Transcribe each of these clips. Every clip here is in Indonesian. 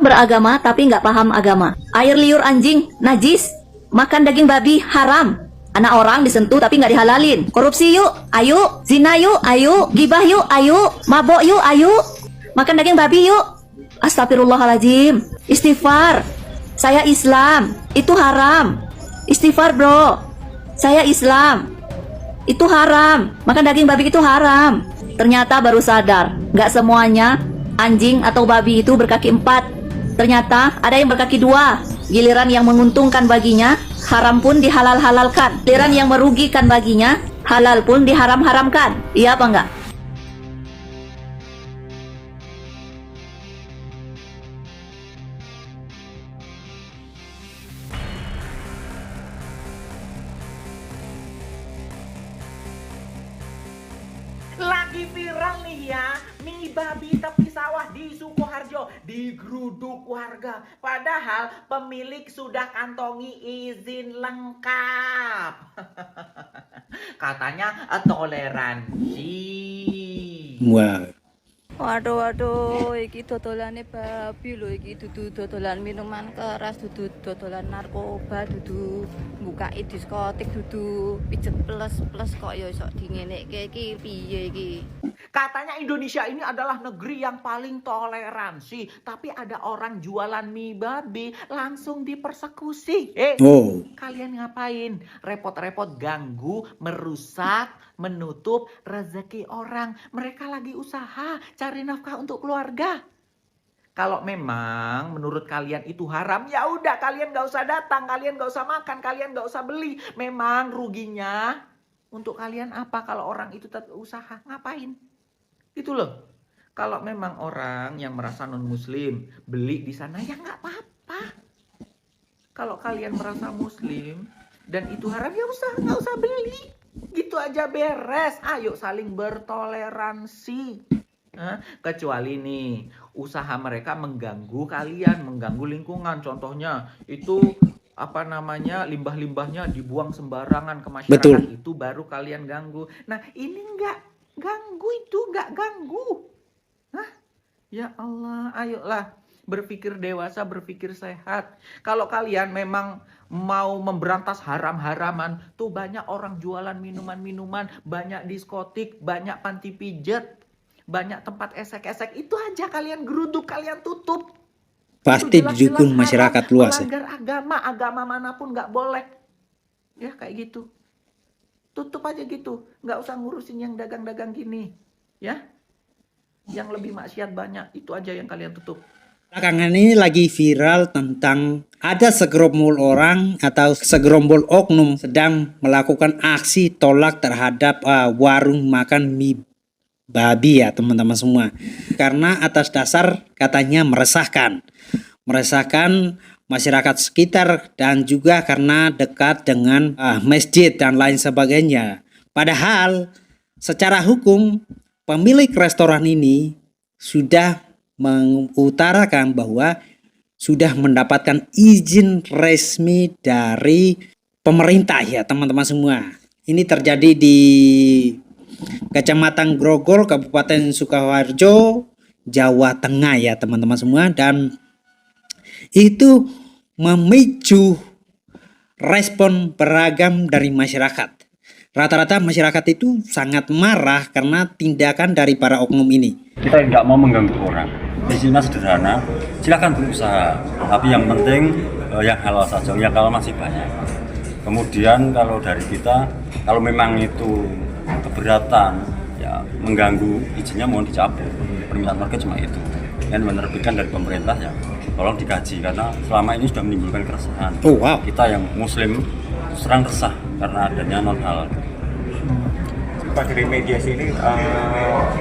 beragama tapi nggak paham agama. Air liur anjing najis, makan daging babi haram. Anak orang disentuh tapi nggak dihalalin. Korupsi yuk, ayo. Zina yuk, ayo. Gibah yuk, ayo. Mabok yuk, ayo. Makan daging babi yuk. Astagfirullahaladzim. Istighfar. Saya Islam, itu haram. Istighfar bro. Saya Islam, itu haram. Makan daging babi itu haram. Ternyata baru sadar, nggak semuanya anjing atau babi itu berkaki 4. Ternyata ada yang berkaki 2. Giliran yang menguntungkan baginya, haram pun dihalal-halalkan. Giliran yang merugikan baginya, halal pun diharam-haramkan. Iya apa enggak? Lagi viral nih ya, mie babi tepi sawah di Sukoharjo digeruduk warga. Padahal pemilik sudah kantongi izin lengkap. Katanya toleransi. Wah. Waduh, iki dodolane babi lho, iki dudu dodolan minuman keras, dudu dodolan narkoba, dudu mbukake diskotik, dudu pijet plus kok ya iso dingenekke iki piye iki. Katanya Indonesia ini adalah negeri yang paling toleransi, tapi ada orang jualan mie babi langsung dipersekusi. Kalian ngapain? Repot-repot ganggu, merusak, menutup rezeki orang. Mereka lagi usaha, cari nafkah untuk keluarga. Kalau memang menurut kalian itu haram, ya udah kalian gak usah datang, kalian gak usah makan, kalian gak usah beli. Memang ruginya untuk kalian apa kalau orang itu tetap usaha? Ngapain? Itu loh. Kalau memang orang yang merasa non muslim beli di sana ya nggak apa-apa. Kalau kalian merasa muslim dan itu haram ya nggak usah beli. Gitu aja beres. Ayo saling bertoleransi. Kecuali nih usaha mereka mengganggu kalian, mengganggu lingkungan. Contohnya itu limbah-limbahnya dibuang sembarangan ke masyarakat. Betul. Itu baru kalian ganggu. Nah ini nggak ganggu, itu nggak ganggu. Ya Allah, ayolah berpikir dewasa, berpikir sehat. Kalau kalian memang mau memberantas haram-haraman, tuh banyak orang jualan minuman-minuman, banyak diskotik, banyak panti pijat, banyak tempat esek-esek. Itu aja kalian geruduk, kalian tutup. Pasti didukung masyarakat luas. Melanggar agama manapun nggak boleh. Ya kayak gitu. Tutup aja gitu. Nggak usah ngurusin yang dagang-dagang gini. Ya. Yang lebih maksiat banyak. Itu aja yang kalian tutup. Belakangan ini lagi viral tentang ada segerombol orang atau segerombol oknum sedang melakukan aksi tolak terhadap warung makan mie babi ya teman-teman semua. Karena atas dasar katanya meresahkan masyarakat sekitar dan juga karena dekat dengan masjid dan lain sebagainya. Padahal secara hukum pemilik restoran ini sudah mengutarakan bahwa sudah mendapatkan izin resmi dari pemerintah ya teman-teman semua. Ini terjadi di Kecamatan Grogol, Kabupaten Sukoharjo, Jawa Tengah ya teman-teman semua, dan itu memicu respon beragam dari masyarakat. Rata-rata masyarakat itu sangat marah karena tindakan dari para oknum ini. Kita nggak mau mengganggu orang. Isinya sederhana, silakan berusaha. Tapi yang penting yang halal saja, yang halal masih banyak. Kemudian kalau dari kita, kalau memang itu keberatan, ya mengganggu izinnya mohon dicabut. Permintaan warga cuma itu. Yang menerbitkan dari pemerintah ya, tolong dikaji karena selama ini sudah menimbulkan keresahan. Kita yang Muslim serang resah karena adanya non halal. Pak, dari mediasi ini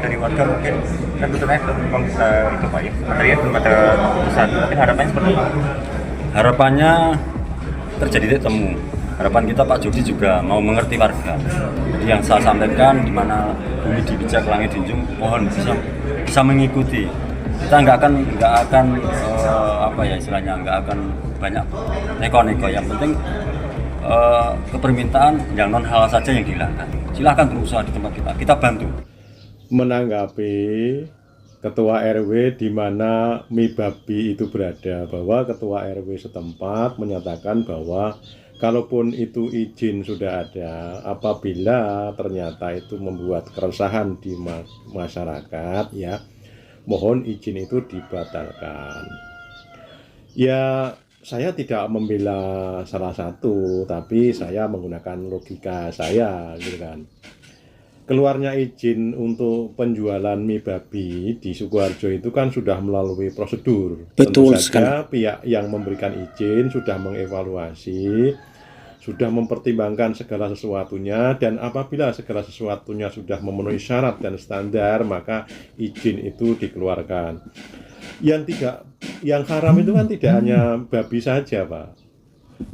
dari warga mungkin kan tentunya itu Pak ya, materinya belum ada keputusan. Mungkin harapannya seperti apa? Harapannya terjadi titik temu. Harapan kita Pak Jody juga mau mengerti warga. Jadi yang saya sampaikan di mana bumi dipijak langit dijunjung, mohon bisa mengikuti. Kita nggak akan nggak akan banyak neko-neko. Yang penting kepermintaan yang non halal saja yang dihilangkan. Silahkan berusaha di tempat kita bantu. Menanggapi ketua RW di mana mie babi itu berada, bahwa ketua RW setempat menyatakan bahwa kalaupun itu izin sudah ada, apabila ternyata itu membuat keresahan di masyarakat, ya mohon izin itu dibatalkan. Ya, saya tidak membela salah satu, tapi saya menggunakan logika saya, gitu kan. Keluarnya izin untuk penjualan mie babi di Sukoharjo itu kan sudah melalui prosedur. Betul Tentu saja sekali. pihak yang memberikan izin sudah mengevaluasi, sudah mempertimbangkan segala sesuatunya, dan apabila segala sesuatunya sudah memenuhi syarat dan standar, maka izin itu dikeluarkan. Yang haram itu kan tidak hanya babi saja, Pak.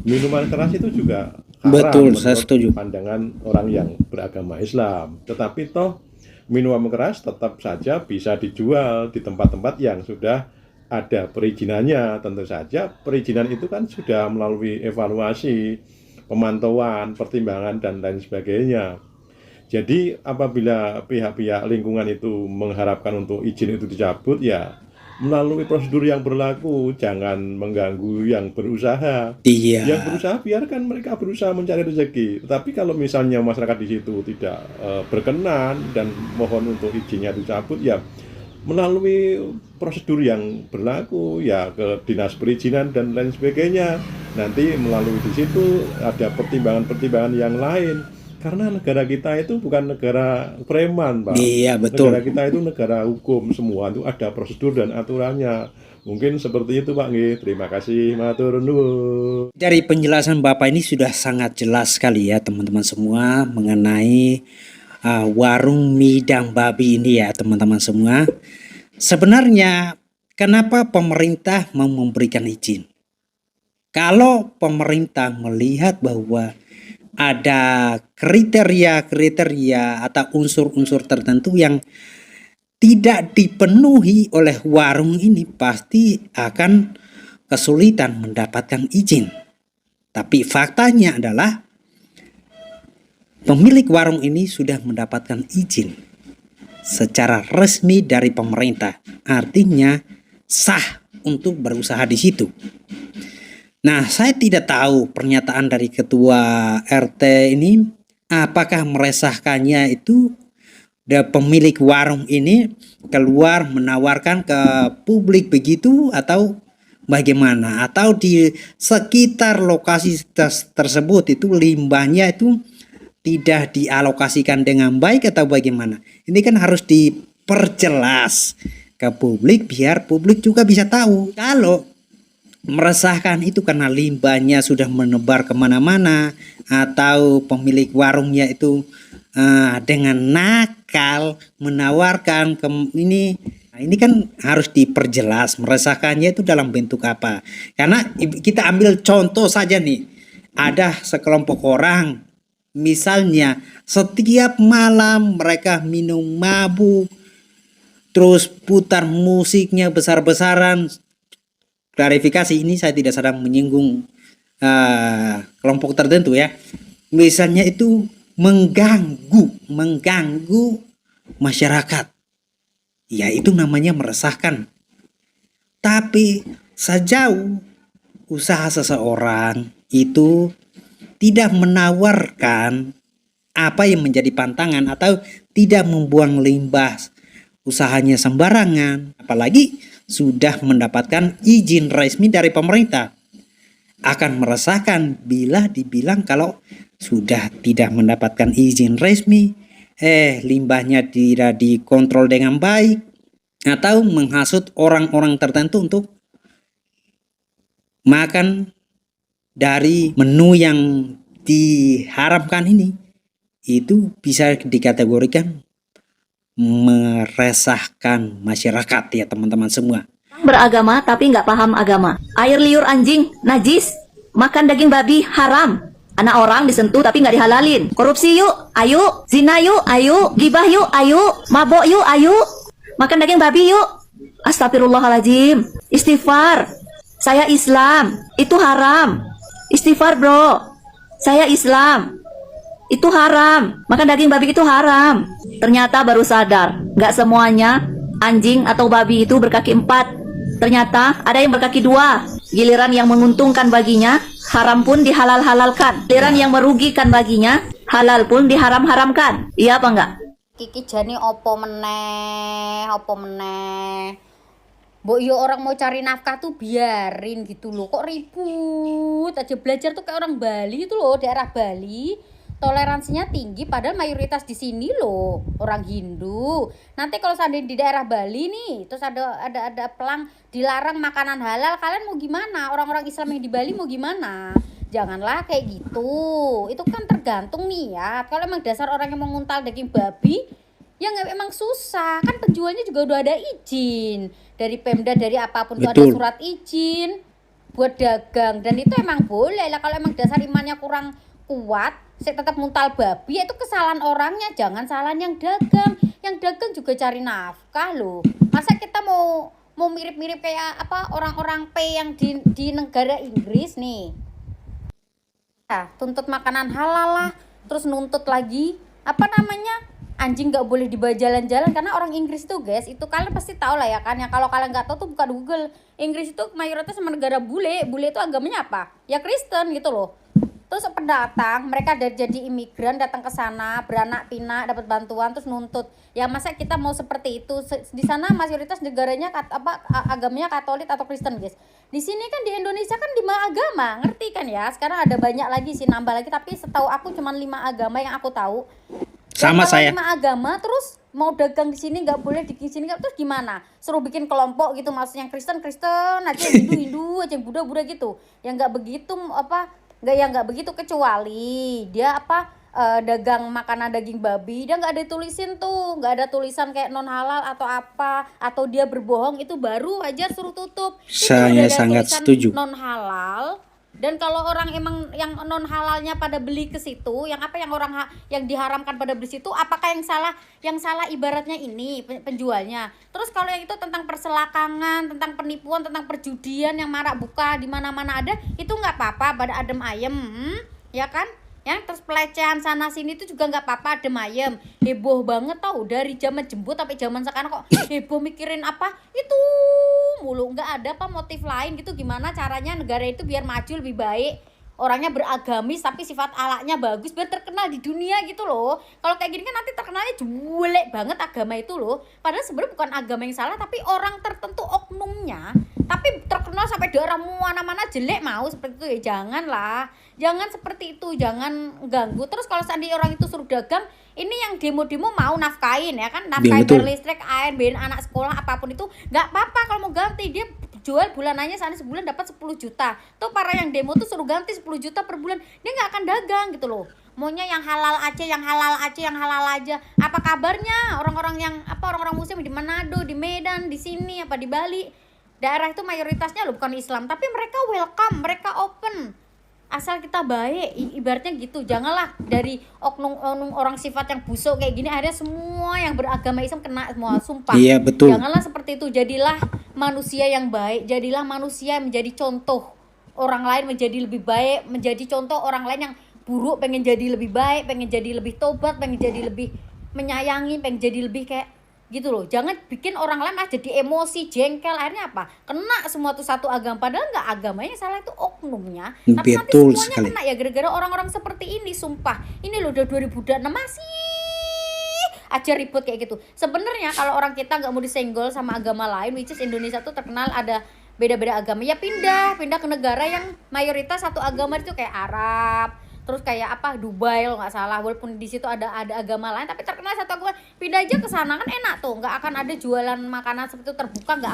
Minuman keras itu juga haram. Betul, saya menurut setuju. pandangan orang yang beragama Islam. Tetapi toh minuman keras tetap saja bisa dijual di tempat-tempat yang sudah ada perizinannya. Tentu saja perizinan itu kan sudah melalui evaluasi, pemantauan, pertimbangan, dan lain sebagainya. Jadi apabila pihak-pihak lingkungan itu mengharapkan untuk izin itu dicabut, ya melalui prosedur yang berlaku, jangan mengganggu yang berusaha. Iya. Yang berusaha biarkan mereka berusaha mencari rezeki. Tetapi kalau misalnya masyarakat di situ tidak berkenan dan mohon untuk izinnya dicabut, ya melalui prosedur yang berlaku, ya ke dinas perizinan dan lain sebagainya. Nanti melalui di situ ada pertimbangan-pertimbangan yang lain. Karena negara kita itu bukan negara preman, Pak. Iya, betul. Negara kita itu negara hukum, semua itu ada prosedur dan aturannya. Mungkin seperti itu, Pak. Nggih. Terima kasih, matur nuwun. Dari penjelasan Bapak ini sudah sangat jelas sekali ya teman-teman semua mengenai warung midang babi ini ya teman-teman semua. Sebenarnya kenapa pemerintah mau memberikan izin? Kalau pemerintah melihat bahwa ada kriteria-kriteria atau unsur-unsur tertentu yang tidak dipenuhi oleh warung ini, pasti akan kesulitan mendapatkan izin. Tapi faktanya adalah pemilik warung ini sudah mendapatkan izin secara resmi dari pemerintah. Artinya sah untuk berusaha di situ. Nah, saya tidak tahu pernyataan dari ketua RT ini apakah meresahkannya itu pemilik warung ini keluar menawarkan ke publik begitu atau bagaimana, atau di sekitar lokasi tersebut itu limbahnya itu tidak dialokasikan dengan baik atau bagaimana. Ini kan harus diperjelas ke publik biar publik juga bisa tahu. Kalau meresahkan itu karena limbahnya sudah menebar kemana-mana, atau pemilik warungnya itu dengan nakal menawarkan ini, nah, ini kan harus diperjelas meresahkannya itu dalam bentuk apa. Karena kita ambil contoh saja nih, ada sekelompok orang misalnya setiap malam mereka minum mabuk, terus putar musiknya besar-besaran. Klarifikasi, ini saya tidak sedang menyinggung kelompok tertentu ya. Misalnya itu mengganggu masyarakat. Ya itu namanya meresahkan. Tapi sejauh usaha seseorang itu tidak menawarkan apa yang menjadi pantangan atau tidak membuang limbah usahanya sembarangan, apalagi sudah mendapatkan izin resmi dari pemerintah, akan meresahkan bila dibilang kalau sudah tidak mendapatkan izin resmi, limbahnya tidak dikontrol dengan baik, atau menghasut orang-orang tertentu untuk makan dari menu yang diharamkan ini. Itu bisa dikategorikan meresahkan masyarakat ya teman-teman semua. Beragama tapi nggak paham agama. Air liur anjing najis, makan daging babi haram. Anak orang disentuh tapi nggak dihalalin. Korupsi yuk, ayo. Zina yuk, ayo. Gibah yuk, ayo. Mabok yuk, ayo. Makan daging babi yuk. Astagfirullahaladzim. Istighfar. Saya Islam, itu haram. Istighfar bro. Saya Islam, itu haram. Makan daging babi itu haram. Ternyata baru sadar, nggak semuanya anjing atau babi itu berkaki 4. Ternyata ada yang berkaki 2. Giliran yang menguntungkan baginya, haram pun dihalal-halalkan. Giliran yang merugikan baginya, halal pun diharam-haramkan. Iya apa enggak? Kiki jani opo meneh, opo meneh. Mbok yo orang mau cari nafkah tuh biarin gitu loh. Kok ribut aja, belajar tuh kayak orang Bali itu loh, daerah Bali. Toleransinya tinggi padahal mayoritas di sini loh orang Hindu. Nanti kalau seandainya di daerah Bali nih, terus ada pelang dilarang makanan halal, kalian mau gimana? Orang-orang Islam yang di Bali mau gimana? Janganlah kayak gitu. Itu kan tergantung nih ya. Kalau emang dasar orang yang mau nguntal daging babi, ya nggak, emang susah. Kan penjualnya juga udah ada izin dari Pemda, dari apapun tuh ada surat izin buat dagang, dan itu emang boleh lah. Kalau emang dasar imannya kurang kuat, saya tetap muntal babi, itu kesalahan orangnya, jangan salahan yang dagang. Yang dagang juga cari nafkah loh. Masa kita mau mirip-mirip kayak apa orang-orang P yang di negara Inggris nih. Tuntut makanan halal lah, terus nuntut lagi apa namanya, anjing nggak boleh dibawa jalan-jalan. Karena orang Inggris itu guys, itu kalian pasti tahu lah ya kan, ya kalau kalian nggak tahu tuh buka Google. Inggris itu mayoritas sama negara bule itu agamanya apa ya, Kristen gitu loh. Terus pendatang, mereka jadi imigran datang ke sana, beranak pinak, dapat bantuan, terus nuntut. Ya masa kita mau seperti itu? Di sana mayoritas negaranya agamanya Katolik atau Kristen, guys. Di sini kan di Indonesia kan 5 agama, ngerti kan ya? Sekarang ada banyak lagi sih, nambah lagi, tapi setahu aku cuma 5 agama yang aku tahu. Sama saya. 5 agama, terus mau dagang di sini nggak boleh, di sini nggak, terus gimana? Suruh bikin kelompok gitu, maksudnya yang Kristen aja, yang Hindu aja, yang Buddha gitu. Yang nggak begitu nggak begitu, kecuali dia dagang makanan daging babi, dia nggak ada tulisin tuh, nggak ada tulisan kayak non halal atau apa, atau dia berbohong, itu baru aja suruh tutup. Saya sangat setuju. Non halal. Dan kalau orang emang yang non halalnya pada beli ke situ, yang yang diharamkan pada beli situ, apakah yang salah ibaratnya ini penjualnya. Terus kalau yang itu tentang perselakangan, tentang penipuan, tentang perjudian yang marak buka di mana-mana ada, itu nggak apa-apa, pada adem ayem, ya kan? Ya, terus pelecehan sana sini itu juga nggak apa-apa, adem ayem. Heboh banget tau, dari zaman jembut sampai zaman sekarang kok heboh mikirin apa itu mulu, nggak ada apa motif lain gitu. Gimana caranya negara itu biar maju lebih baik, orangnya beragamis tapi sifat alaknya bagus, biar terkenal di dunia gitu loh. Kalau kayak gini kan nanti terkenalnya jelek banget agama itu loh, padahal sebenarnya bukan agama yang salah, tapi orang tertentu oknumnya, tapi terkenal sampai daerah mana-mana jelek, mau seperti itu ya janganlah. Jangan seperti itu, jangan ganggu. Terus kalau seandainya orang itu suruh dagang, ini yang demo-demo mau nafkain ya kan, nafkain bayar listrik, air, bayarin anak sekolah, apapun itu nggak apa-apa. Kalau mau ganti, dia jual bulanannya sana sebulan dapat 10 juta. Tuh para yang demo tuh suruh ganti 10 juta per bulan, dia nggak akan dagang gitu loh. Maunya yang halal aja, yang halal aja, yang halal aja. Apa kabarnya orang-orang yang orang-orang muslim di Manado, di Medan, di sini apa di Bali, daerah itu mayoritasnya loh bukan Islam, tapi mereka welcome, mereka open. Asal kita baik, ibaratnya gitu. Janganlah dari oknum orang sifat yang busuk kayak gini, akhirnya semua yang beragama Islam kena semua, sumpah. Iya, betul. Janganlah seperti itu. Jadilah manusia yang baik, jadilah manusia yang menjadi contoh orang lain menjadi lebih baik, menjadi contoh orang lain yang buruk pengen jadi lebih baik, pengen jadi lebih tobat, pengen jadi lebih menyayangi, pengen jadi lebih kayak gitu loh. Jangan bikin orang lain jadi emosi, jengkel, akhirnya apa? Kena semua tuh satu agama, padahal nggak agamanya salah, itu oknumnya. Tapi nanti semuanya sekali kena ya gara-gara orang-orang seperti ini, sumpah. Ini loh udah 2006 masih aja ribut kayak gitu. Sebenarnya kalau orang kita nggak mau disenggol sama agama lain, which is Indonesia tuh terkenal ada beda-beda agama, ya pindah ke negara yang mayoritas satu agama, itu kayak Arab, terus kayak Dubai kalau nggak salah, walaupun di situ ada agama lain tapi terkenal satu agama, pindah aja ke sana kan enak tuh, nggak akan ada jualan makanan seperti itu terbuka, nggak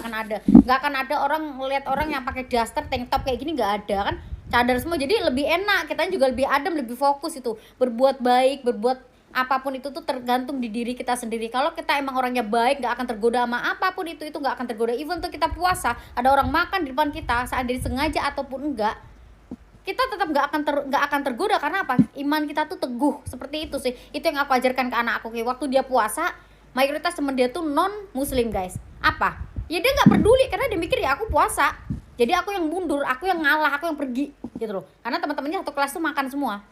akan ada orang ngeliat orang yang pakai daster tank top kayak gini, nggak ada kan, cadar semua, jadi lebih enak, kita juga lebih adem, lebih fokus itu berbuat baik, berbuat apapun itu tuh tergantung di diri kita sendiri. Kalau kita emang orangnya baik, nggak akan tergoda sama apapun itu nggak akan tergoda. Even tuh kita puasa, ada orang makan di depan kita, saat disengaja ataupun enggak, kita tetap nggak akan tergoda. Karena apa? Iman kita tuh teguh, seperti itu sih. Itu yang aku ajarkan ke anak aku. Waktu dia puasa, mayoritas temen dia tuh non muslim guys. Apa? Ya dia nggak peduli karena dia mikir ya aku puasa, jadi aku yang mundur, aku yang ngalah, aku yang pergi gitu loh. Karena teman-temannya satu kelas tuh makan semua,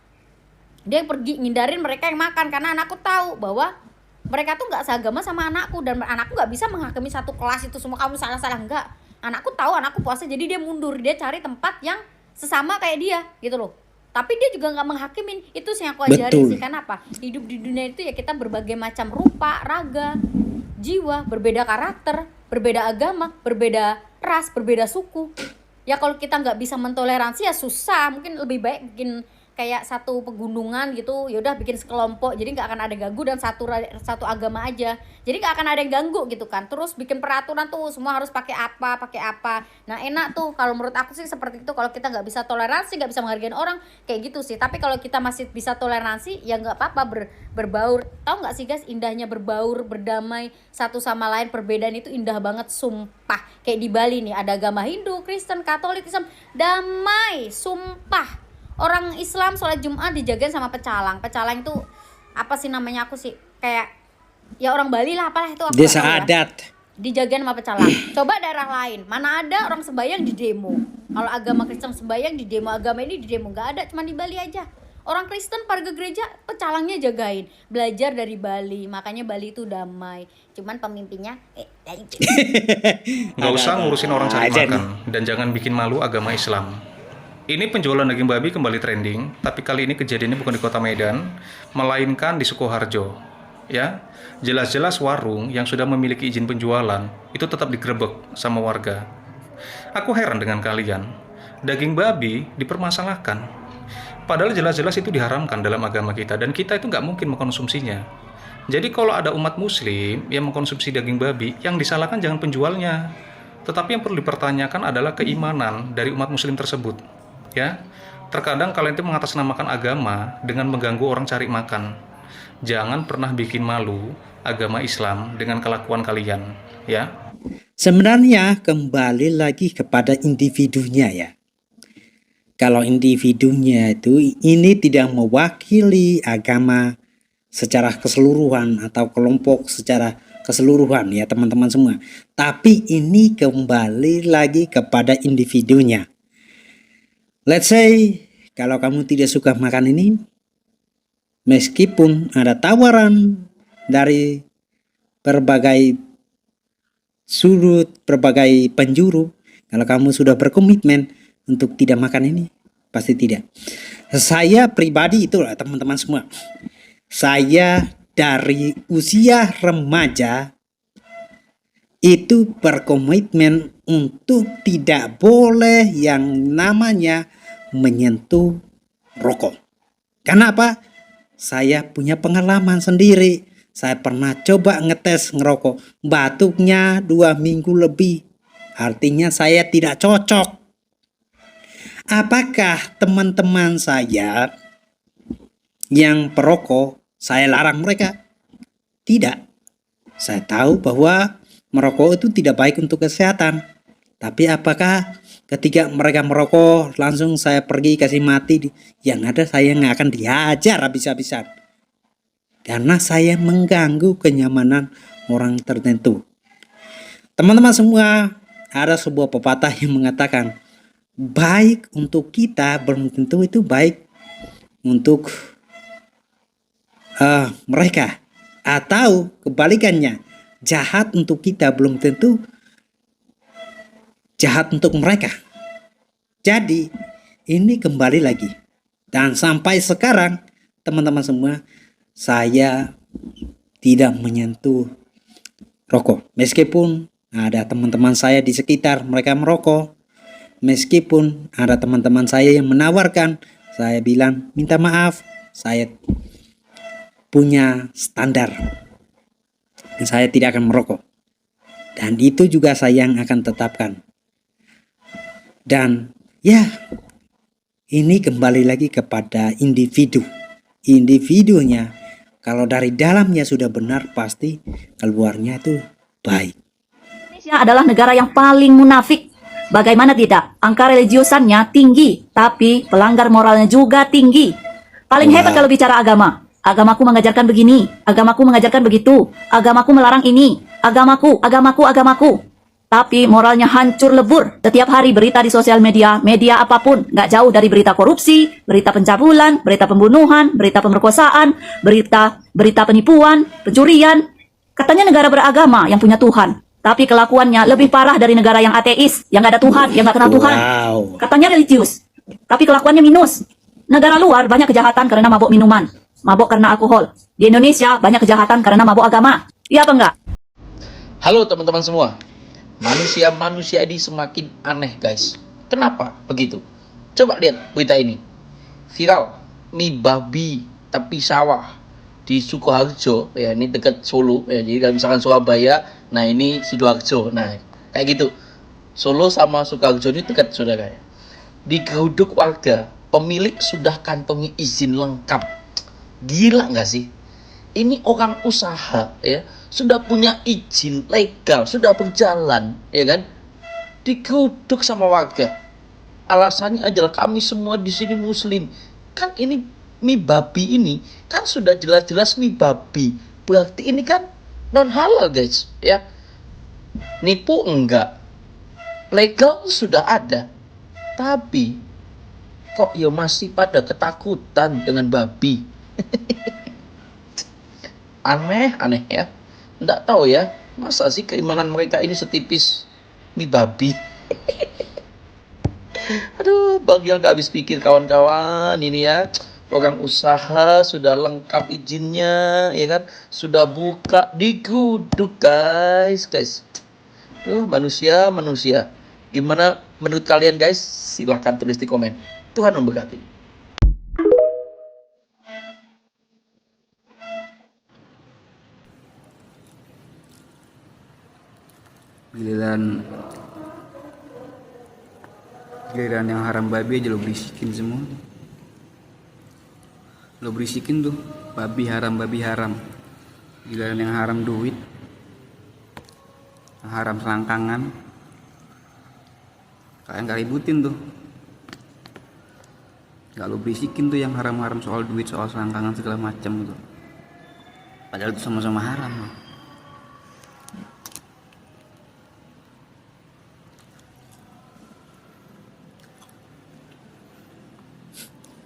dia yang pergi ngindarin mereka yang makan. Karena anakku tahu bahwa Mereka tuh nggak seagama sama anakku, dan anakku nggak bisa menghakimi satu kelas itu semua kamu salah-salah, enggak. Anakku tahu anakku puasa, jadi dia mundur, dia cari tempat yang sesama kayak dia gitu loh. Tapi dia juga nggak menghakimin. Itu sih yang aku ajarin Betul. sih. Kenapa? Hidup di dunia itu ya kita berbagai macam rupa, raga, jiwa, berbeda karakter, berbeda agama, berbeda ras, berbeda suku. Ya kalau kita nggak bisa mentoleransi ya susah. Mungkin lebih baik bikin kayak satu pegunungan gitu, ya udah bikin sekelompok, jadi nggak akan ada ganggu, dan satu agama aja, jadi nggak akan ada yang ganggu gitu kan. Terus bikin peraturan tuh semua harus pakai apa. Nah enak tuh kalau menurut aku sih seperti itu. Kalau kita nggak bisa toleransi, nggak bisa menghargai orang, kayak gitu sih. Tapi kalau kita masih bisa toleransi ya nggak apa-apa, berbaur. Tahu nggak sih guys, indahnya berbaur, berdamai satu sama lain. Perbedaan itu indah banget, sumpah. Kayak di Bali nih ada agama Hindu, Kristen, Katolik, Islam, damai, sumpah. Orang Islam sholat Jumat dijagain sama pecalang. Pecalang itu apa sih namanya, aku sih kayak ya orang Bali lah, apalah itu aku Desa nggak tahu ya. adat. Dijagain sama pecalang. Coba daerah lain, mana ada orang sembahyang di demo. Kalau agama Kristen sembahyang di demo, agama ini di demo, nggak ada, cuma di Bali aja. Orang Kristen pergi ke gereja, pecalangnya jagain. Belajar dari Bali, makanya Bali itu damai. Cuman pemimpinnya Nggak usah ngurusin orang cari makan, dan jangan bikin malu agama Islam. Ini penjualan daging babi kembali trending, tapi kali ini kejadiannya bukan di kota Medan, melainkan di Sukoharjo. Ya, jelas-jelas warung yang sudah memiliki izin penjualan itu tetap digerebek sama warga. Aku heran dengan kalian, daging babi dipermasalahkan. Padahal jelas-jelas itu diharamkan dalam agama kita, dan kita itu nggak mungkin mengkonsumsinya. Jadi kalau ada umat muslim yang mengkonsumsi daging babi, yang disalahkan jangan penjualnya, tetapi yang perlu dipertanyakan adalah keimanan dari umat muslim tersebut. Ya, terkadang kalian itu mengatasnamakan agama dengan mengganggu orang cari makan. Jangan pernah bikin malu agama Islam dengan kelakuan kalian, ya. Sebenarnya kembali lagi kepada individunya ya. Kalau individunya itu ini tidak mewakili agama secara keseluruhan atau kelompok secara keseluruhan ya teman-teman semua. Tapi ini kembali lagi kepada individunya. Let's say kalau kamu tidak suka makan ini, meskipun ada tawaran dari berbagai sudut, berbagai penjuru, kalau kamu sudah berkomitmen untuk tidak makan ini, pasti tidak. Saya pribadi itulah teman-teman semua. Saya dari usia remaja itu berkomitmen untuk tidak boleh yang namanya menyentuh rokok. Kenapa? Saya punya pengalaman sendiri. Saya pernah coba ngetes ngerokok, batuknya 2 minggu lebih. Artinya saya tidak cocok. Apakah teman-teman saya yang perokok saya larang mereka? Tidak. Saya tahu bahwa merokok itu tidak baik untuk kesehatan. Tapi apakah ketika mereka merokok langsung saya pergi kasih mati? Yang ada saya nggak akan dihajar habis-habisan. Karena saya mengganggu kenyamanan orang tertentu. Teman-teman semua, ada sebuah pepatah yang mengatakan baik untuk kita belum tentu itu baik untuk mereka. Atau kebalikannya, jahat untuk kita belum tentu jahat untuk mereka. Jadi ini kembali lagi. Dan sampai sekarang teman-teman semua, saya tidak menyentuh rokok. Meskipun ada teman-teman saya di sekitar mereka merokok, meskipun ada teman-teman saya yang menawarkan, saya bilang minta maaf, saya punya standar. Saya tidak akan merokok. Dan itu juga saya yang akan tetapkan. Dan ya, ini kembali lagi kepada individu. Individunya, kalau dari dalamnya sudah benar, pasti keluarnya itu baik. Indonesia adalah negara yang paling munafik. Bagaimana tidak? Angka religiusannya tinggi, tapi pelanggar moralnya juga tinggi. Paling hebat kalau bicara agama. Agamaku mengajarkan begini, agamaku mengajarkan begitu, agamaku melarang ini, agamaku. tapi moralnya hancur lebur. Setiap hari berita di sosial media, media apapun, nggak jauh dari berita korupsi, berita pencabulan, berita pembunuhan, berita pemerkosaan, berita penipuan, pencurian. Katanya negara beragama yang punya Tuhan, tapi kelakuannya lebih parah dari negara yang ateis, yang nggak ada Tuhan, yang nggak kenal Tuhan. Katanya religius, tapi kelakuannya minus. Negara luar banyak kejahatan karena mabuk minuman, mabuk karena alkohol. Di Indonesia banyak kejahatan karena mabuk agama. Iya apa enggak? Halo teman-teman semua. Manusia ini semakin aneh guys. Kenapa begitu? Coba lihat berita ini. Viral, mie babi tapi sawah di Sukoharjo, ya ini dekat Solo, ya jadi kalau misalkan Surabaya, nah ini Sidoarjo, nah kayak gitu. Solo sama Sukoharjo ini dekat saudara ya. Digeruduk warga, pemilik sudah kantongi izin lengkap. Gila nggak sih? Ini orang usaha ya, sudah punya izin legal, sudah berjalan, ya kan? Digeruduk sama warga. Alasannya adalah kami semua di sini muslim. Kan ini mie babi ini kan sudah jelas-jelas mie babi. Berarti ini kan non halal guys, ya. Nipu enggak. Legal sudah ada. Tapi kok ya masih pada ketakutan dengan babi. Aneh ya. Nggak tahu ya, masa sih keimanan mereka ini setipis mie babi. Aduh, bagi yang gak habis pikir kawan-kawan ini ya. Orang usaha sudah lengkap izinnya, ya kan? Sudah buka, diguduk guys. Manusia. Gimana menurut kalian guys? Silahkan tulis di komen. Tuhan memberkati. Giliran yang haram babi aja lo berisikin semua. Lo berisikin tuh babi haram. Giliran yang haram duit, yang haram selangkangan, kalian gak ributin tuh. Gak lo berisikin tuh yang haram-haram soal duit, soal selangkangan segala macam tuh. Padahal itu sama-sama haram loh.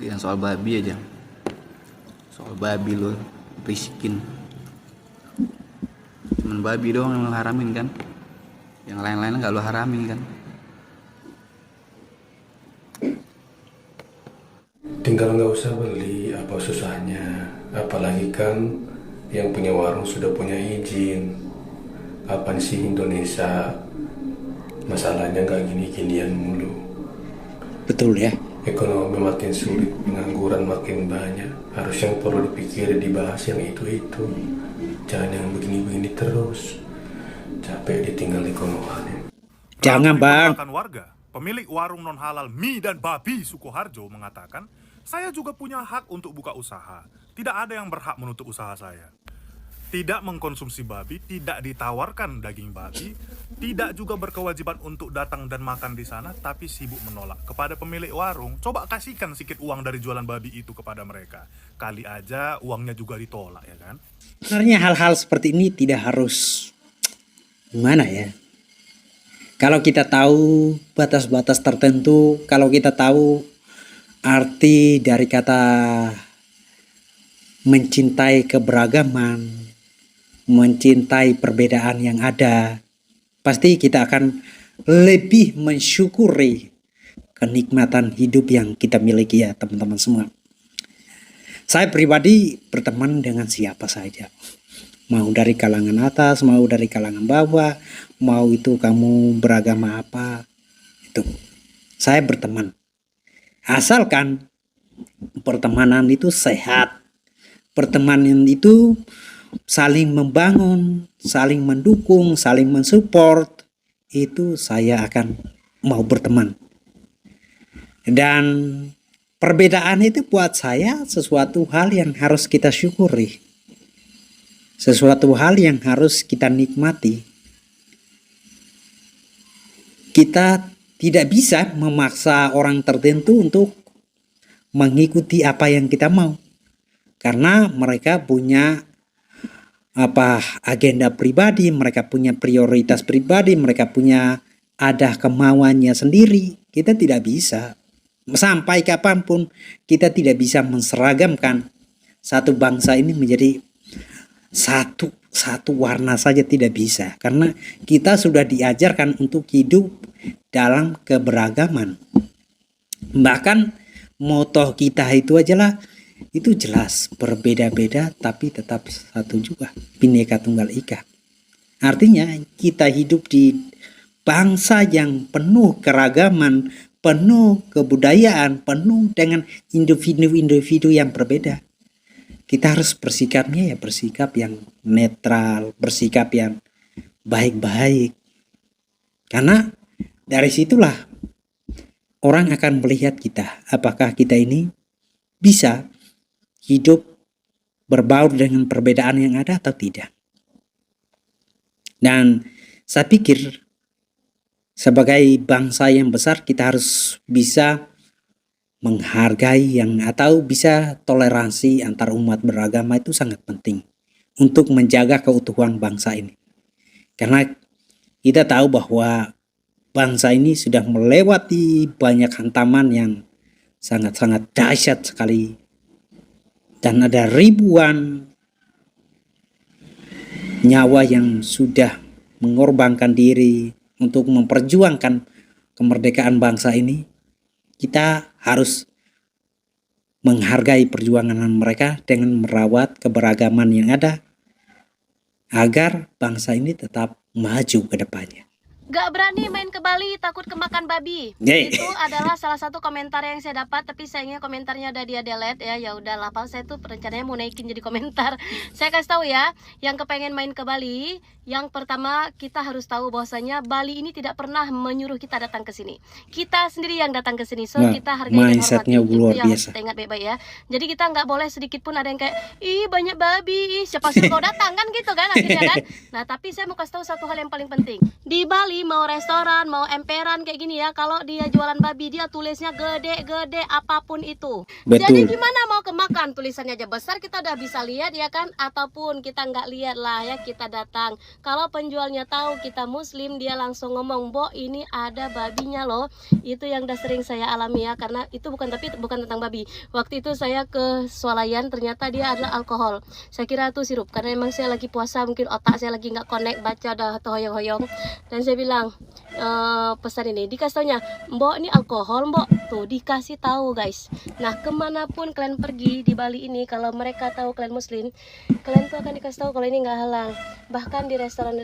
Yang soal babi aja, soal babi lo berisikin. Cuman babi doang yang lo haramin kan, yang lain-lain nggak lo haramin kan. Tinggal nggak usah beli, apa susahnya. Apalagi kan yang punya warung sudah punya izin. Kapan sih Indonesia masalahnya nggak gini-ginian mulu. Betul ya. Ekonomi makin sulit, pengangguran makin banyak. Harus yang perlu dipikir, dibahas yang itu. Jangan yang begini-begini terus. Capek ditinggal di konohan. Jangan bang. Warga, pemilik warung non halal mie dan babi Sukoharjo mengatakan, saya juga punya hak untuk buka usaha. Tidak ada yang berhak menutup usaha saya. Tidak mengkonsumsi babi, tidak ditawarkan daging babi, tidak juga berkewajiban untuk datang dan makan di sana, tapi sibuk menolak. Kepada pemilik warung, coba kasihkan sedikit uang dari jualan babi itu kepada mereka. Kali aja uangnya juga ditolak, ya kan? Sebenarnya hal-hal seperti ini tidak harus gimana ya. Kalau kita tahu batas-batas tertentu, kalau kita tahu arti dari kata mencintai keberagaman, mencintai perbedaan yang ada, pasti kita akan lebih mensyukuri kenikmatan hidup yang kita miliki ya teman-teman semua. Saya pribadi berteman dengan siapa saja, mau dari kalangan atas, mau dari kalangan bawah, mau itu kamu beragama apa, itu saya berteman, asalkan pertemanan itu sehat, pertemanan itu saling membangun, saling mendukung, saling mensupport, itu saya akan mau berteman. Dan perbedaan itu buat saya sesuatu hal yang harus kita syukuri, sesuatu hal yang harus kita nikmati. Kita tidak bisa memaksa orang tertentu untuk mengikuti apa yang kita mau, karena mereka punya agenda pribadi, mereka punya prioritas pribadi, mereka punya ada kemauannya sendiri. Kita tidak bisa, sampai kapanpun kita tidak bisa menseragamkan satu bangsa ini menjadi satu warna saja, tidak bisa, karena kita sudah diajarkan untuk hidup dalam keberagaman. Bahkan moto kita itu ajalah itu jelas, berbeda-beda tapi tetap satu juga, Bhinneka Tunggal Ika. Artinya kita hidup di bangsa yang penuh keragaman, penuh kebudayaan, penuh dengan individu-individu yang berbeda. Kita harus bersikapnya ya bersikap yang netral, bersikap yang baik-baik. Karena dari situlah orang akan melihat kita, apakah kita ini bisa hidup berbaur dengan perbedaan yang ada atau tidak. Dan saya pikir sebagai bangsa yang besar kita harus bisa menghargai atau bisa toleransi antar umat beragama, itu sangat penting untuk menjaga keutuhan bangsa ini. Karena kita tahu bahwa bangsa ini sudah melewati banyak hantaman yang sangat-sangat dahsyat sekali. Dan ada ribuan nyawa yang sudah mengorbankan diri untuk memperjuangkan kemerdekaan bangsa ini. Kita harus menghargai perjuangan mereka dengan merawat keberagaman yang ada agar bangsa ini tetap maju ke depannya. Gak berani main ke Bali, takut kemakan babi. Yeay. Itu adalah salah satu komentar yang saya dapat, tapi sayangnya komentarnya udah dia delete ya. Ya udahlah, Pak, saya tuh rencananya mau naikin jadi komentar. Saya kasih tahu ya, yang kepengen main ke Bali, yang pertama kita harus tahu bahwasanya Bali ini tidak pernah menyuruh kita datang ke sini. Kita sendiri yang datang ke sini. So kita hargai dan hormati. Mindsetnya luar yang biasa. kita ingat baik-baik ya. Jadi kita nggak boleh sedikit pun ada yang kayak, ih banyak babi, ih siapa sih kau datang kan gitu kan akhirnya kan. Nah tapi saya mau kasih tahu satu hal yang paling penting. Di Bali mau restoran, mau emperan kayak gini ya, kalau dia jualan babi dia tulisnya gede-gede apapun itu. Betul. Jadi gimana mau kemakan, tulisannya aja besar kita udah bisa lihat ya kan, ataupun kita nggak lihat lah ya, kita datang. Kalau penjualnya tahu kita muslim, dia langsung ngomong, "Bo, ini ada babinya loh." Itu yang udah sering saya alami ya, karena itu bukan tentang babi. Waktu itu saya ke swalayan, ternyata dia adalah alkohol. Saya kira itu sirup, karena emang saya lagi puasa, mungkin otak saya lagi nggak connect baca dah hoyong-hoyong. Dan saya bilang, pesan ini dikasih taunya, "Mbok ini alkohol, Mbok." Tuh dikasih tahu guys. Nah kemanapun kalian pergi di Bali ini, kalau mereka tahu kalian muslim, kalian tuh akan dikasih tahu kalau ini nggak halal. Bahkan di restoran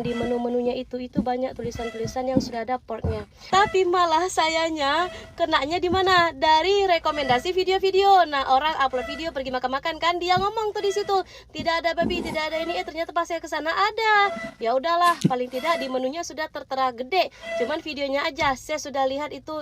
di menu-menunya itu banyak tulisan-tulisan yang sudah ada porknya. Tapi malah sayanya kenanya di mana? Dari rekomendasi video-video. Nah orang upload video pergi makan-makan kan, dia ngomong tuh di situ tidak ada babi, tidak ada ini. Ternyata pas saya kesana ada. Ya udahlah, paling tidak di menunya sudah tertera gede. Cuman videonya aja saya sudah lihat itu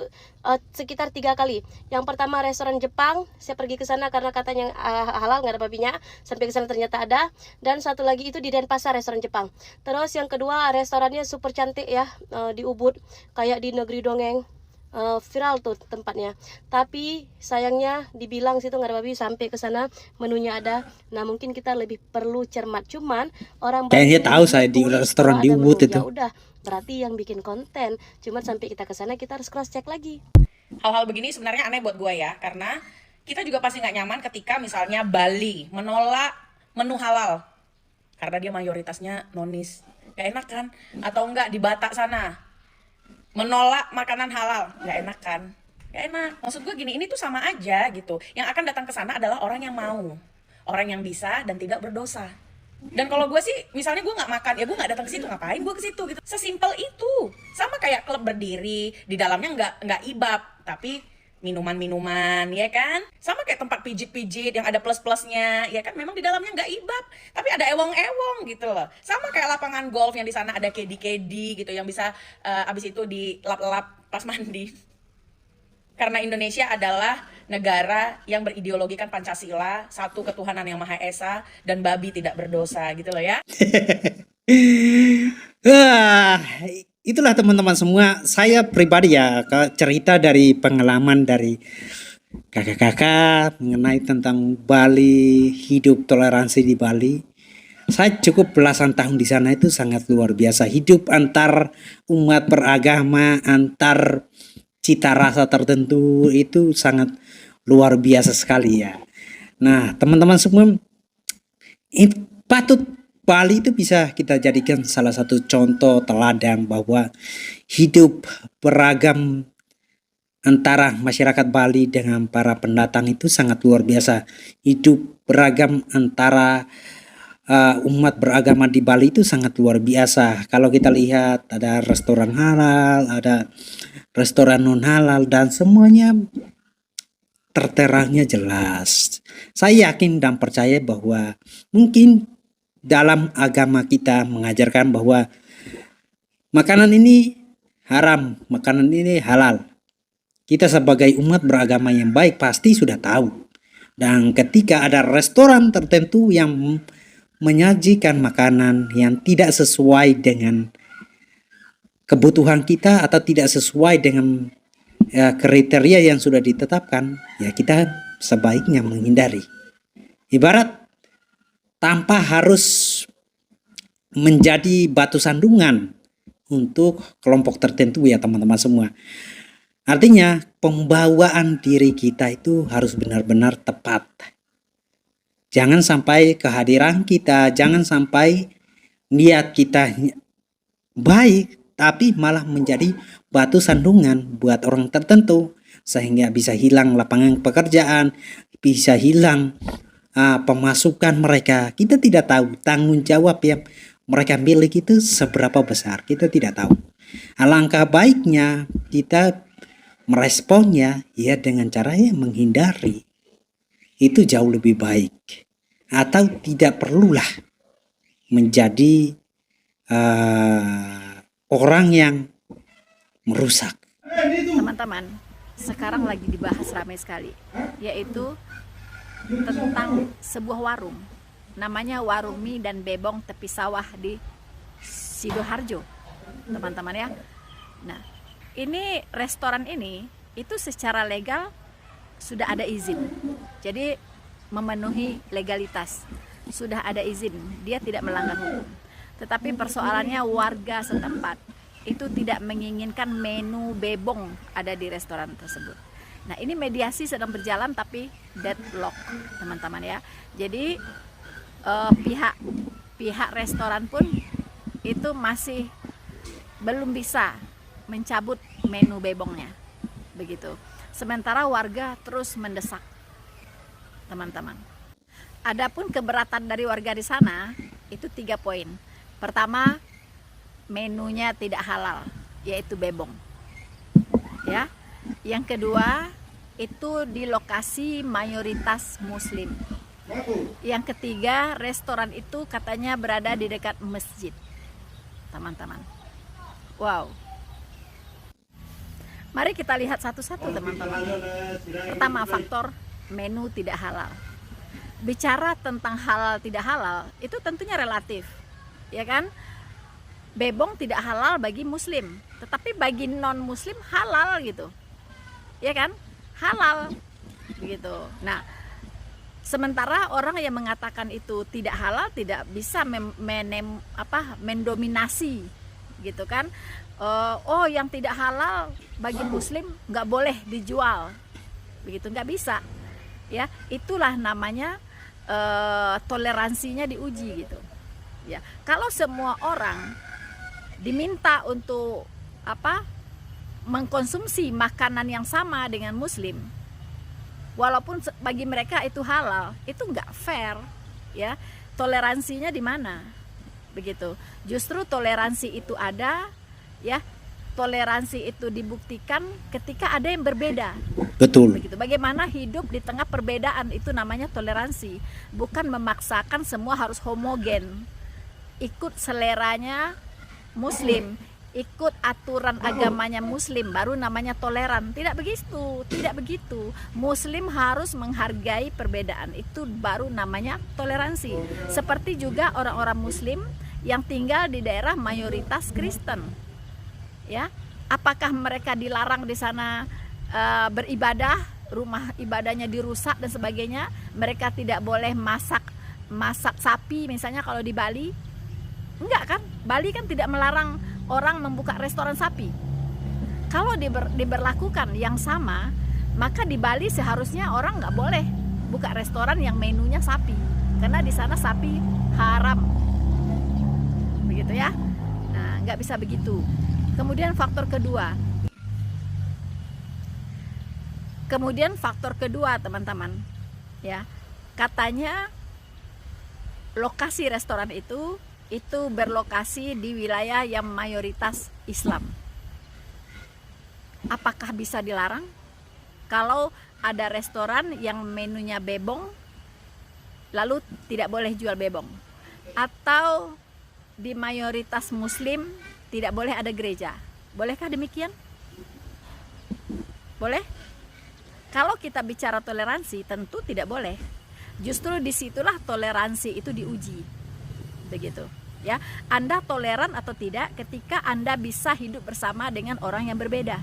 sekitar 3 kali. Yang pertama restoran Jepang, saya pergi ke sana karena katanya halal, nggak ada babinya. Sampai ke sana ternyata ada. Dan satu lagi itu di Denpasar, restoran Jepang. Terus yang kedua restorannya super cantik ya, di Ubud, kayak di negeri dongeng. Viral tuh tempatnya. Tapi sayangnya dibilang situ nggak ada babi, sampai ke sana menunya ada. Nah mungkin kita lebih perlu cermat. Cuman orang kayaknya tahu saya di restoran di Ubud itu. Ya udah, berarti yang bikin konten. Cuman sampai kita ke sana kita harus cross check lagi. Hal-hal begini sebenarnya aneh buat gue ya, karena kita juga pasti nggak nyaman ketika misalnya Bali menolak menu halal karena dia mayoritasnya nonis. Gak enak kan? Atau enggak di Batak sana menolak makanan halal, nggak enak kan? Nggak enak. Maksud gue gini, ini tuh sama aja gitu. Yang akan datang ke sana adalah orang yang mau, orang yang bisa dan tidak berdosa. Dan kalau gue sih, misalnya gue nggak makan, ya gue nggak datang ke situ, ngapain gue ke situ gitu. Sesimpel itu. Sama kayak klub berdiri, di dalamnya nggak ibab, tapi minuman-minuman, ya kan? Sama kayak tempat pijit-pijit yang ada plus-plusnya, ya kan? Memang di dalamnya nggak ibab, tapi ada ewong-ewong gitu loh. Sama kayak lapangan golf yang di sana ada kedi-kedi gitu, yang bisa abis itu dilap-lap pas mandi. Karena Indonesia adalah negara yang berideologikan Pancasila, satu ketuhanan yang Maha Esa, dan babi tidak berdosa gitu loh ya. Itulah teman-teman semua, saya pribadi ya cerita dari pengalaman dari kakak-kakak mengenai tentang Bali, hidup toleransi di Bali. Saya cukup belasan tahun di sana, itu sangat luar biasa. Hidup antar umat beragama, antar cita rasa tertentu itu sangat luar biasa sekali ya. Nah, teman-teman semua, patut Bali itu bisa kita jadikan salah satu contoh teladan bahwa hidup beragam antara masyarakat Bali dengan para pendatang itu sangat luar biasa. Hidup beragam antara umat beragama di Bali itu sangat luar biasa. Kalau kita lihat ada restoran halal, ada restoran non halal, dan semuanya terterangnya jelas. Saya yakin dan percaya bahwa mungkin dalam agama kita mengajarkan bahwa makanan ini haram, makanan ini halal. Kita sebagai umat beragama yang baik pasti sudah tahu. Dan ketika ada restoran tertentu yang menyajikan makanan yang tidak sesuai dengan kebutuhan kita atau tidak sesuai dengan kriteria yang sudah ditetapkan, ya kita sebaiknya menghindari. Ibarat tanpa harus menjadi batu sandungan untuk kelompok tertentu ya teman-teman semua. Artinya pembawaan diri kita itu harus benar-benar tepat. Jangan sampai kehadiran kita, jangan sampai niat kita baik, tapi malah menjadi batu sandungan buat orang tertentu, sehingga bisa hilang lapangan pekerjaan, bisa hilang pemasukan mereka. Kita tidak tahu tanggung jawab yang mereka miliki itu seberapa besar, kita tidak tahu. Alangkah baiknya kita meresponnya ya dengan cara yang menghindari. Itu jauh lebih baik. Atau tidak perlulah menjadi orang yang merusak. Teman-teman, sekarang lagi dibahas ramai sekali, yaitu tentang sebuah warung. Namanya Warung Mie dan Bebong Tepi Sawah di Sidoarjo, teman-teman ya. Nah, ini restoran ini itu secara legal sudah ada izin, jadi memenuhi legalitas, sudah ada izin, dia tidak melanggar hukum. Tetapi persoalannya warga setempat itu tidak menginginkan menu bebong ada di restoran tersebut. Nah, ini mediasi sedang berjalan tapi deadlock, teman-teman ya. Jadi pihak restoran pun itu masih belum bisa mencabut menu bebongnya, begitu. Sementara warga terus mendesak, teman-teman. Adapun keberatan dari warga di sana itu 3 poin. Pertama, menunya tidak halal, yaitu bebong. Ya. Yang kedua, itu di lokasi mayoritas muslim. Yang ketiga, restoran itu katanya berada di dekat masjid, teman-teman. Wow. Mari kita lihat satu-satu, teman-teman. Pertama, faktor menu tidak halal. Bicara tentang halal tidak halal itu tentunya relatif, ya kan? Bebong tidak halal bagi muslim, tetapi bagi non muslim halal gitu, ya kan? Halal begitu. Nah, sementara orang yang mengatakan itu tidak halal tidak bisa mendominasi gitu kan. Oh, yang tidak halal bagi muslim nggak boleh dijual, begitu, nggak bisa ya. Itulah namanya toleransinya diuji gitu ya. Kalau semua orang diminta untuk mengkonsumsi makanan yang sama dengan muslim, walaupun bagi mereka itu halal, itu nggak fair ya. Toleransinya di mana begitu? Justru toleransi itu ada ya, toleransi itu dibuktikan ketika ada yang berbeda. Betul. Begitu. Bagaimana hidup di tengah perbedaan, itu namanya toleransi. Bukan memaksakan semua harus homogen, ikut seleranya muslim, ikut aturan agamanya muslim, baru namanya toleran. Tidak begitu, tidak begitu. Muslim harus menghargai perbedaan, itu baru namanya toleransi. Seperti juga orang-orang muslim yang tinggal di daerah mayoritas Kristen. Ya, apakah mereka dilarang di sana beribadah, rumah ibadahnya dirusak dan sebagainya? Mereka tidak boleh masak masak sapi misalnya kalau di Bali? Enggak kan? Bali kan tidak melarang orang membuka restoran sapi. Kalau diberlakukan yang sama, maka di Bali seharusnya orang nggak boleh buka restoran yang menunya sapi, karena di sana sapi haram, begitu ya. Nah, nggak bisa begitu. Kemudian faktor kedua, teman-teman, ya, katanya lokasi restoran itu berlokasi di wilayah yang mayoritas Islam. Apakah bisa dilarang? Kalau ada restoran yang menunya bebong, lalu tidak boleh jual bebong. Atau di mayoritas Muslim tidak boleh ada gereja. Bolehkah demikian? Boleh? Kalau kita bicara toleransi, tentu tidak boleh. Justru disitulah toleransi itu diuji, begitu ya. Anda toleran atau tidak ketika Anda bisa hidup bersama dengan orang yang berbeda.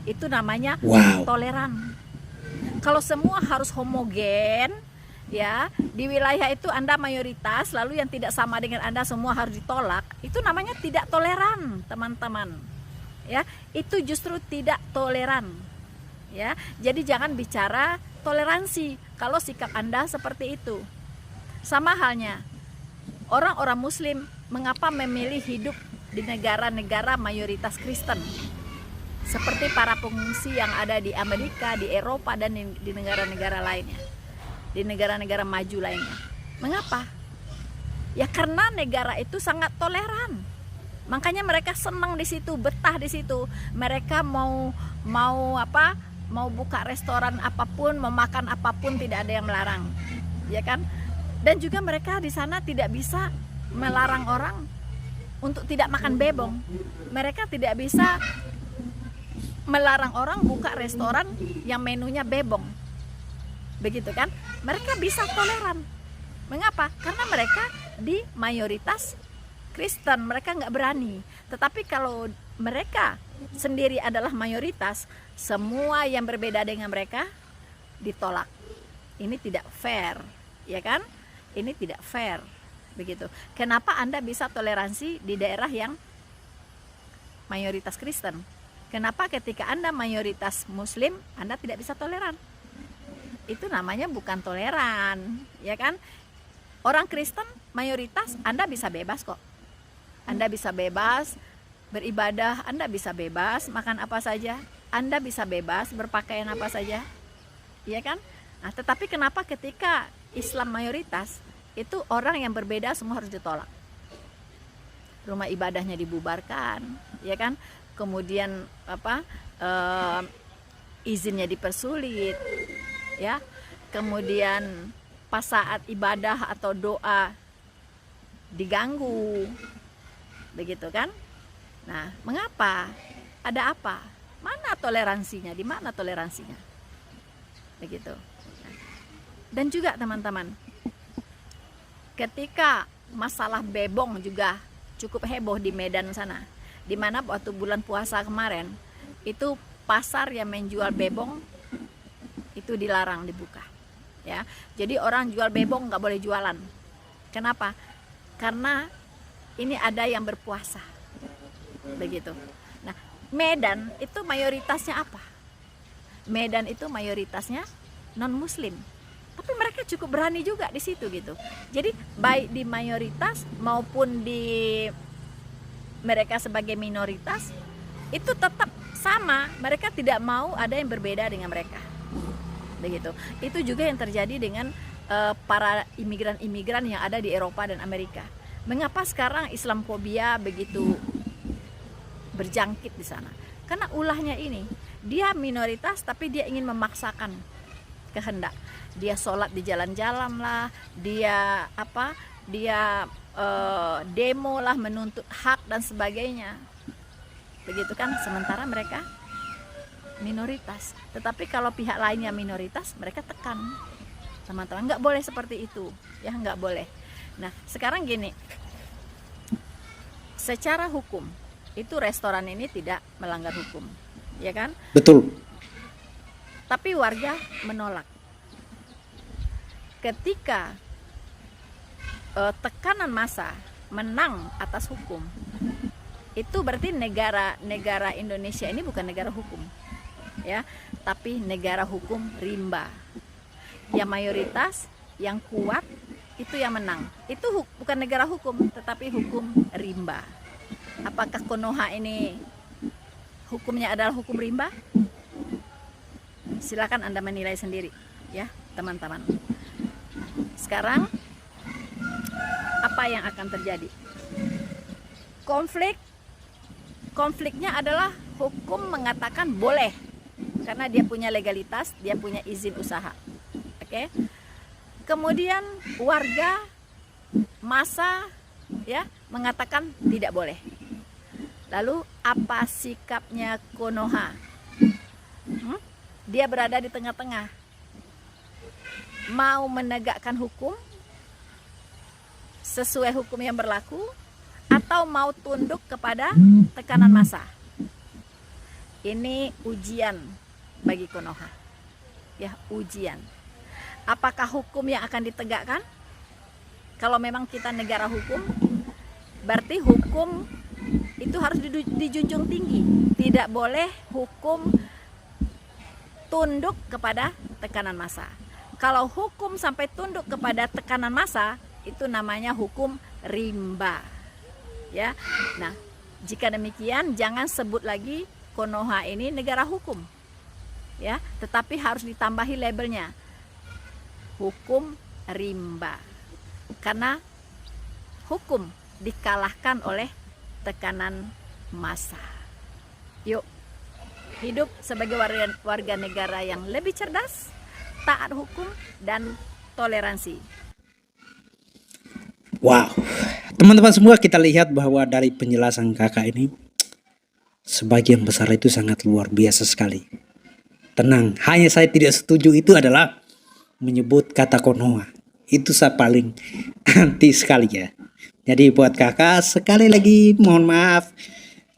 Itu namanya toleran. Kalau semua harus homogen, ya, di wilayah itu Anda mayoritas, lalu yang tidak sama dengan Anda semua harus ditolak, itu namanya tidak toleran, teman-teman. Ya, itu justru tidak toleran. Ya, jadi jangan bicara toleransi kalau sikap Anda seperti itu. Sama halnya orang-orang Muslim mengapa memilih hidup di negara-negara mayoritas Kristen, seperti para pengungsi yang ada di Amerika, di Eropa, dan di negara-negara lainnya, di negara-negara maju lainnya. Mengapa? Ya karena negara itu sangat toleran. Makanya mereka senang di situ, betah di situ. Mereka mau buka restoran apapun, mau makan apapun, tidak ada yang melarang, ya kan? Dan juga mereka di sana tidak bisa melarang orang untuk tidak makan bebong. Mereka tidak bisa melarang orang buka restoran yang menunya bebong, begitu kan? Mereka bisa toleran. Mengapa? Karena mereka di mayoritas Kristen, mereka nggak berani. Tetapi kalau mereka sendiri adalah mayoritas, semua yang berbeda dengan mereka ditolak. Ini tidak fair, ya kan? Ini tidak fair, begitu. Kenapa Anda bisa toleransi di daerah yang mayoritas Kristen? Kenapa ketika Anda mayoritas Muslim, Anda tidak bisa toleran? Itu namanya bukan toleran, ya kan? Orang Kristen mayoritas, Anda bisa bebas kok. Anda bisa bebas beribadah, Anda bisa bebas makan apa saja, Anda bisa bebas berpakaian apa saja, ya kan? Nah, tetapi kenapa ketika Islam mayoritas, itu orang yang berbeda semua harus ditolak? Rumah ibadahnya dibubarkan, ya kan? Kemudian izinnya dipersulit, ya. Kemudian pas saat ibadah atau doa diganggu, begitu kan? Nah, mengapa? Ada apa? Mana toleransinya? Di mana toleransinya? Begitu. Dan juga teman-teman, ketika masalah bebong juga cukup heboh di Medan sana, di mana waktu bulan puasa kemarin itu pasar yang menjual bebong itu dilarang dibuka, ya. Jadi orang jual bebong nggak boleh jualan. Kenapa? Karena ini ada yang berpuasa, begitu. Nah, Medan itu mayoritasnya apa? Medan itu mayoritasnya non Muslim, tapi mereka cukup berani juga di situ, gitu. Jadi baik di mayoritas maupun di mereka sebagai minoritas itu tetap sama, mereka tidak mau ada yang berbeda dengan mereka, begitu. Itu juga yang terjadi dengan para imigran-imigran yang ada di Eropa dan Amerika. Mengapa sekarang Islamfobia begitu berjangkit di sana? Karena ulahnya ini, dia minoritas tapi dia ingin memaksakan kehendak. Dia sholat di jalan-jalan lah, dia demo lah, menuntut hak dan sebagainya, begitu kan? Sementara mereka minoritas, tetapi kalau pihak lainnya minoritas, mereka tekan. Teman-teman, nggak boleh seperti itu, ya, nggak boleh. Nah, sekarang gini, secara hukum itu restoran ini tidak melanggar hukum, ya kan? Betul. Tapi warga menolak. Ketika tekanan massa menang atas hukum, itu berarti negara Indonesia ini bukan negara hukum, ya, tapi negara hukum rimba. Yang mayoritas, yang kuat itu yang menang. Itu bukan negara hukum, tetapi hukum rimba. Apakah Konoha ini hukumnya adalah hukum rimba? Silakan Anda menilai sendiri, ya teman-teman. Sekarang apa yang akan terjadi? Konfliknya adalah hukum mengatakan boleh karena dia punya legalitas, dia punya izin usaha. Oke. Kemudian warga, massa, ya, mengatakan tidak boleh. Lalu apa sikapnya Konoha? Dia berada di tengah-tengah. Mau menegakkan hukum sesuai hukum yang berlaku atau mau tunduk kepada tekanan massa. Ini ujian bagi Konoha. Ya, ujian. Apakah hukum yang akan ditegakkan? Kalau memang kita negara hukum, berarti hukum itu harus dijunjung tinggi. Tidak boleh hukum tunduk kepada tekanan massa. Kalau hukum sampai tunduk kepada tekanan massa, itu namanya hukum rimba. Ya. Nah, jika demikian jangan sebut lagi Konoha ini negara hukum. Ya, tetapi harus ditambahi labelnya. Hukum rimba. Karena hukum dikalahkan oleh tekanan massa. Yuk, hidup sebagai warga negara yang lebih cerdas, taat hukum, dan toleransi. Wow, teman-teman semua, kita lihat bahwa dari penjelasan kakak ini, sebagian besar itu sangat luar biasa sekali. Tenang, hanya saya tidak setuju itu adalah menyebut kata Konoha. Itu saya paling anti sekali ya. Jadi buat kakak sekali lagi mohon maaf.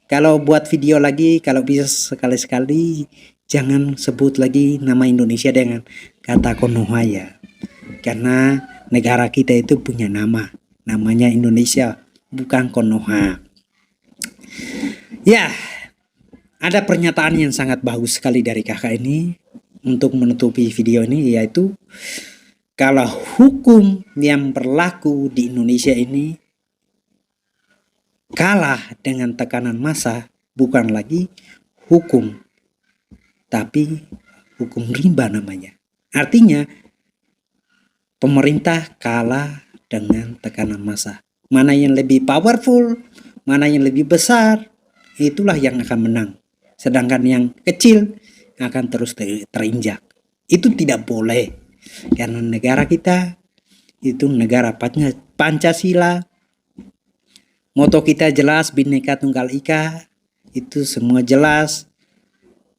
Kalau buat video lagi, kalau bisa sekali-sekali jangan sebut lagi nama Indonesia dengan kata Konoha ya. Karena negara kita itu punya nama. Namanya Indonesia, bukan Konoha. Ya, ada pernyataan yang sangat bagus sekali dari kakak ini untuk menutupi video ini, yaitu kalau hukum yang berlaku di Indonesia ini kalah dengan tekanan massa, bukan lagi hukum, tapi hukum rimba namanya. Artinya pemerintah kalah dengan tekanan massa. Mana yang lebih powerful, mana yang lebih besar, itulah yang akan menang. Sedangkan yang kecil akan terus terinjak. Itu tidak boleh. Karena negara kita itu negara Pancasila. Moto kita jelas, Bhinneka Tunggal Ika. Itu semua jelas.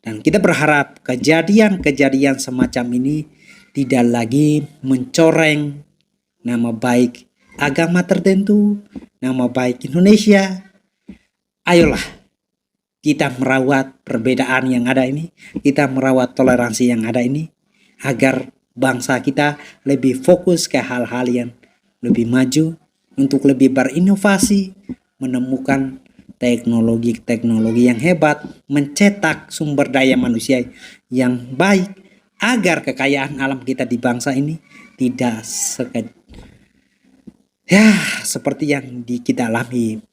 Dan kita berharap kejadian-kejadian semacam ini tidak lagi mencoreng nama baik agama tertentu, nama baik Indonesia. Ayolah kita merawat perbedaan yang ada ini, kita merawat toleransi yang ada ini, agar bangsa kita lebih fokus ke hal-hal yang lebih maju, untuk lebih berinovasi, menemukan teknologi-teknologi yang hebat, mencetak sumber daya manusia yang baik, agar kekayaan alam kita di bangsa ini tidak seperti yang kita alami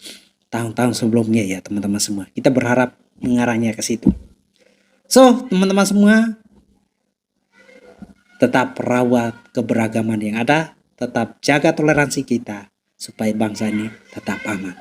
tahun-tahun sebelumnya ya teman-teman semua. Kita berharap mengarahnya ke situ. So, teman-teman semua, tetap rawat keberagaman yang ada, tetap jaga toleransi kita supaya bangsa ini tetap aman.